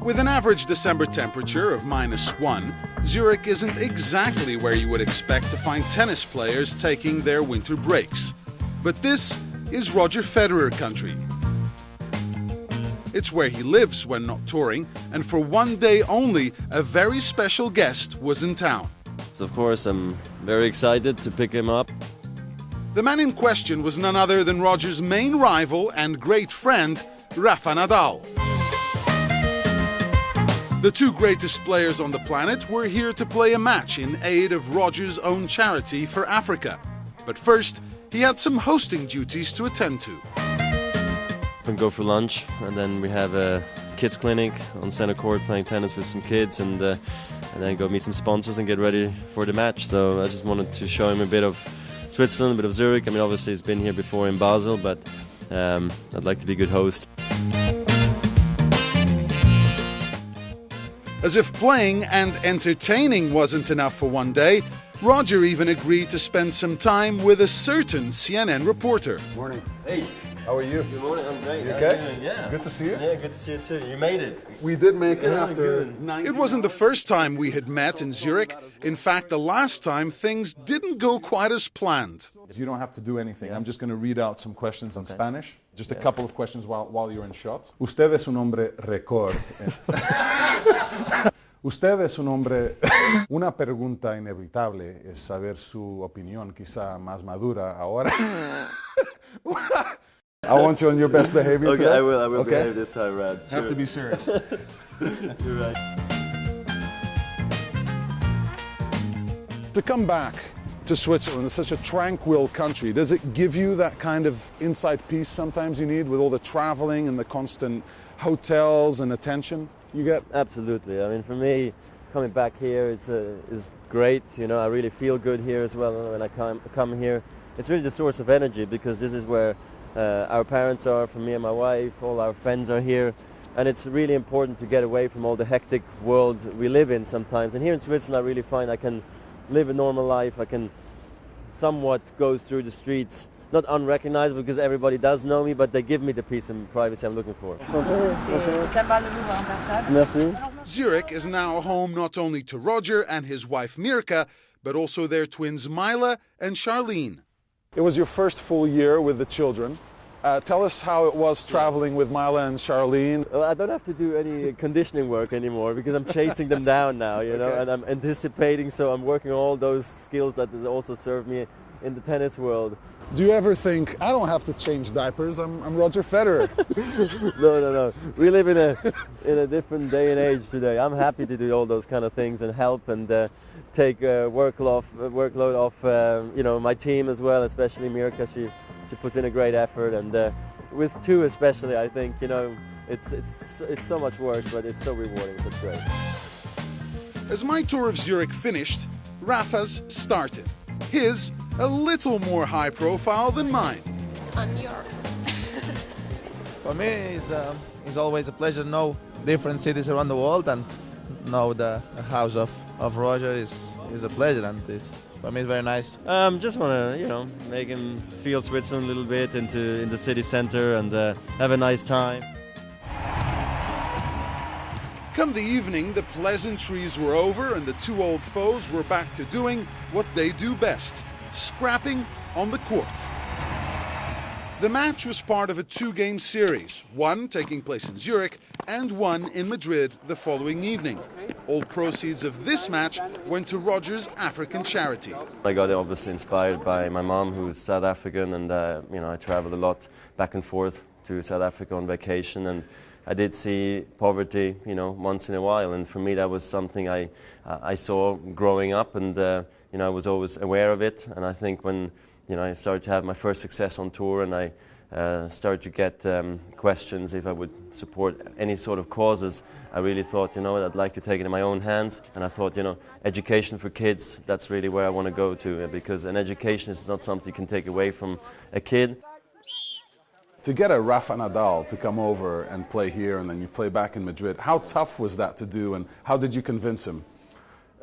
With an average December temperature of -1, Zurich isn't exactly where you would expect to find tennis players taking their winter breaks. But this is Roger Federer country. It's where he lives when not touring, and for one day only, a very special guest was in town. So of course, I'm very excited to pick him up. The man in question was none other than Roger's main rival and great friend, Rafa Nadal. The two greatest players on the planet were here to play a match in aid of Roger's own charity for Africa. But first, he had some hosting duties to attend to. We go for lunch, and then we have a kids clinic on center court playing tennis with some kids, and then go meet some sponsors and get ready for the match. So I just wanted to show him a bit of Switzerland, a bit of Zurich. I mean, obviously he's been here before in Basel, but I'd like to be a good host. As if playing and entertaining wasn't enough for one day, Roger even agreed to spend some time with a certain CNN reporter. Morning. Hey. How are you? Good morning, I'm great. You okay? Yeah. Good to see you. Yeah, good to see you too. You made it. We did make it Yeah, after good. 19 It wasn't the first time we had met in Zurich. In fact, the last time things didn't go quite as planned. You don't have to do anything. I'm just going to read out some questions in Spanish. Just a couple of questions while you're in shot. Usted es un hombre récord. Usted es un hombre. Una pregunta inevitable es saber su opinión, quizá más madura ahora. I want you on your best behavior Okay, today. I will Okay? behave this time, Rad. Have Sure. to be serious. You're right. To come back to Switzerland, it's such a tranquil country, does it give you that kind of inside peace sometimes you need with all the traveling and the constant hotels and attention you get? Absolutely. I mean, for me, coming back here is great. You know, I really feel good here as well when I come here. It's really the source of energy because this is where our parents are, for me and my wife, all our friends are here. And it's really important to get away from all the hectic world we live in sometimes. And here in Switzerland, I really find I can live a normal life. I can somewhat go through the streets, not unrecognizable because everybody does know me, but they give me the peace and privacy I'm looking for. Merci. Zurich is now home not only to Roger and his wife Mirka, but also their twins Mila and Charlene. It was your first full year with the children. Tell us how it was traveling with Mila and Charlene. Well, I don't have to do any conditioning work anymore because I'm chasing them down now, you know, and I'm anticipating, so I'm working on all those skills that also serve me in the tennis world. Do you ever think, I don't have to change diapers, I'm Roger Federer? No. We live in a different day and age today. I'm happy to do all those kind of things and help and take workload off, you know, my team as well, especially Mirka. She puts in a great effort, and with two especially, I think, you know, it's so much work, but it's so rewarding. So it's great. As my tour of Zurich finished, Rafa's started. His a little more high profile than mine. On your For me, it's always a pleasure to know different cities around the world, and know the house of Roger is a pleasure, and for me it's very nice. Just want to, you know, make him feel Switzerland a little bit in the city center and have a nice time. Come the evening, the pleasantries were over and the two old foes were back to doing what they do best, scrapping on the court. The match was part of a two-game series, one taking place in Zurich and one in Madrid the following evening. All proceeds of this match went to Roger's African charity. I got obviously inspired by my mom, who's South African, and you know, I traveled a lot back and forth to South Africa on vacation, and I did see poverty, you know, once in a while, and for me that was something I saw growing up, and you know, I was always aware of it. And I think when, you know, I started to have my first success on tour, and I started to get questions if I would support any sort of causes, I really thought, you know what, I'd like to take it in my own hands. And I thought, you know, education for kids, that's really where I want to go to, because an education is not something you can take away from a kid. To get a Rafa Nadal to come over and play here and then you play back in Madrid, how tough was that to do, and how did you convince him?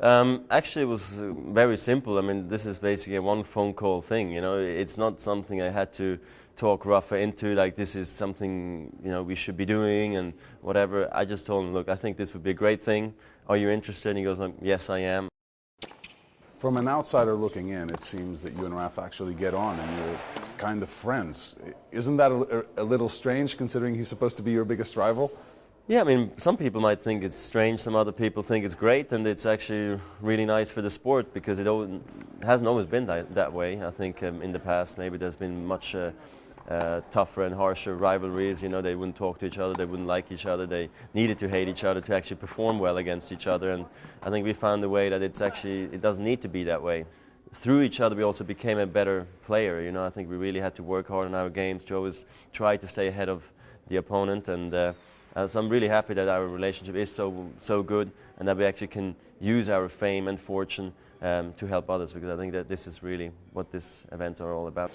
Actually, it was very simple. I mean, this is basically a one phone call thing, you know. It's not something I had to talk Rafa into like this is something we should be doing and whatever. I just told him, look, I think this would be a great thing. Are you interested? And he goes, yes, I am. From an outsider looking in, it seems that you and Rafa actually get on and you're kind of friends. Isn't that a little strange considering he's supposed to be your biggest rival? Yeah, I mean, some people might think it's strange, some other people think it's great, and it's actually really nice for the sport because it hasn't always been that way. I think in the past maybe there's been much tougher and harsher rivalries. They wouldn't talk to each other, they wouldn't like each other, they needed to hate each other to actually perform well against each other, and I think we found a way that it doesn't need to be that way. Through each other we also became a better player. I think we really had to work hard on our games to always try to stay ahead of the opponent, and so I'm really happy that our relationship is so good and that we actually can use our fame and fortune to help others, because I think that this is really what these events are all about.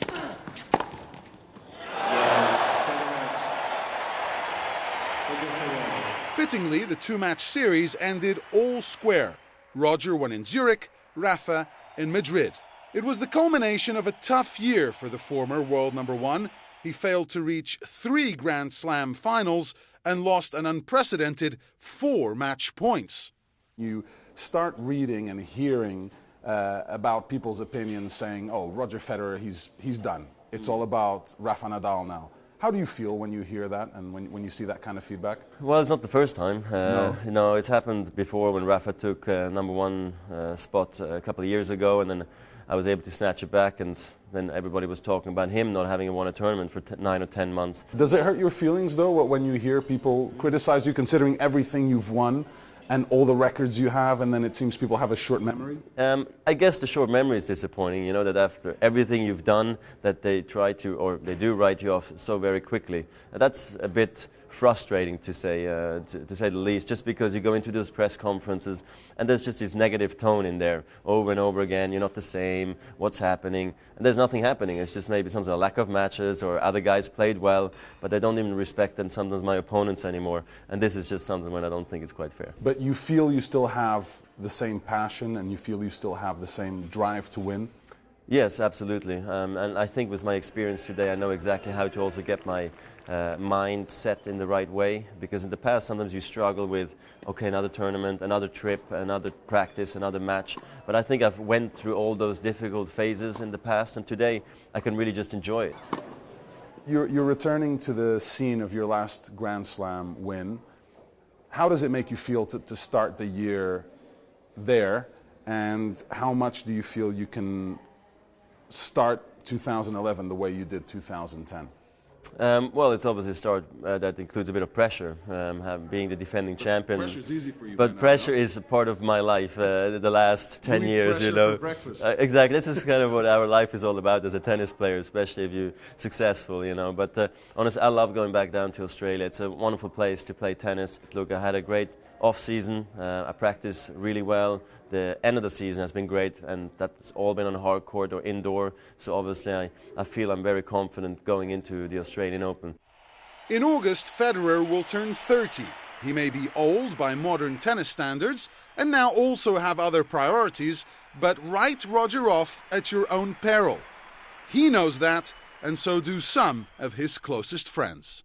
Fittingly, the two-match series ended all square. Roger won in Zurich, Rafa in Madrid. It was the culmination of a tough year for the former world number one. He failed to reach 3 Grand Slam finals and lost an unprecedented 4 match points. You start reading and hearing about people's opinions saying, oh, Roger Federer, he's done. It's all about Rafa Nadal now. How do you feel when you hear that and when you see that kind of feedback? Well, it's not the first time. No. It's happened before when Rafa took number one spot a couple of years ago, and then I was able to snatch it back, and then everybody was talking about him not having won a tournament for 9 or 10 months. Does it hurt your feelings, though, when you hear people criticize you, considering everything you've won and all the records you have, and then it seems people have a short memory? I guess the short memory is disappointing, that after everything you've done, that they do write you off so very quickly. That's a bit frustrating to say the least, just because you go into those press conferences and there's just this negative tone in there over and over again. You're not the same, what's happening, and there's nothing happening. It's just maybe some sort of lack of matches, or other guys played well but they don't even respect and sometimes my opponents anymore, and this is just something when I don't think it's quite fair. But you feel you still have the same passion and you feel you still have the same drive to win? Yes, absolutely, and I think with my experience today I know exactly how to also get my mind set in the right way, because in the past sometimes you struggle with, okay, another tournament, another trip, another practice, another match, but I think I've went through all those difficult phases in the past, and today I can really just enjoy it. You're returning to the scene of your last Grand Slam win. How does it make you feel to start the year there, and how much do you feel you can start 2011 the way you did 2010? Well, it's obviously a start that includes a bit of pressure, being the defending champion. Pressure's easy for you. But pressure is a part of my life the last 10 years. For breakfast. Exactly. This is kind of what our life is all about as a tennis player, especially if you're successful. But honestly, I love going back down to Australia. It's a wonderful place to play tennis. Look, I had a great off-season. I practiced really well. The end of the season has been great, and that's all been on hard court or indoor. So obviously I feel I'm very confident going into the Australian Open. In August, Federer will turn 30. He may be old by modern tennis standards and now also have other priorities, but write Roger off at your own peril. He knows that, and so do some of his closest friends.